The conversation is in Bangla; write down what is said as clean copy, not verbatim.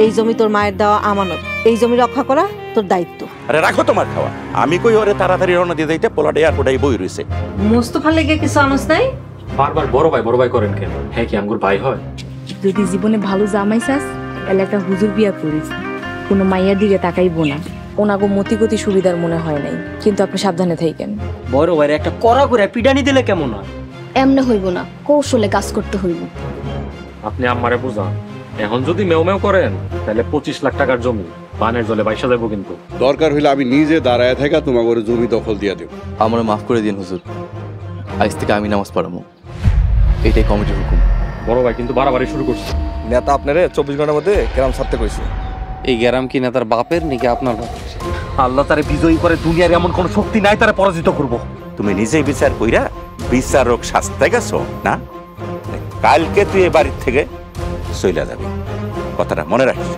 এই জমি তোর মায়ের দেওয়া আমানত, এই জমি রক্ষা করা তোর দায়িত্ব। আরে রাখো তোমার খাওয়া, আমি কই ওরে তাড়াতাড়ি রওনা দিয়ে দিতে, পোলাটা এয়ারপোর্টে বই রইছে। মোস্তফা লেগে কিছু আনস নাই? বারবার বড় ভাই করেন কেন? হ্যাঁ কি আমগুর ভাই হয়? যদি জীবনে ভালো জামাই চাস তাহলে একটা হুজুর বিয়া করিস, কোনো মাইয়ার দিকে তাকাইবো না। ওনাগো মতিগতি সুবিধার মনে হয় নাই, কিন্তু আপনি সাবধানে থাকেন। বড় ভাইয়ের একটা কড়া করে পিটানি দিলে কেমন হয়? এমনে হইব না, কৌশলে কাজ করতে হইব। আপনি আমারে বুঝান, এখন যদি মেও মেও করেন তাহলে 25 লাখ টাকার জমি পানের জলে বাইসা যাবো। কিন্তু দরকার হইলে আমি নিজে দাঁড়ায় থাকা তোমাকে জমি দখল দিয়া দেব। আমার মাফ করে দিন হুজুর, আজ থেকে আমি নামাজ পড়াবো, এটাই কমিটির হুকুম। বড় ভাই কিন্তু বাড়াবাড়ি শুরু করছে। নেতা আপনারে 24 ঘন্টার মধ্যে গ্রাম ছাড়তে কইছে। এই গ্রাম কি নেতার বাপের নাকি আপনার বাপ? আল্লাহ তারে বিজয়ী করে, দুনিয়ার এমন কোন শক্তি নাই তারে পরাজিত করব। তুমি নিজেই বিচার কইরা বিচারক শাস্তে গেছো না? কালকে তুই এ বাড়ির থেকে চইলা যাবি, কথাটা মনে রাখিস।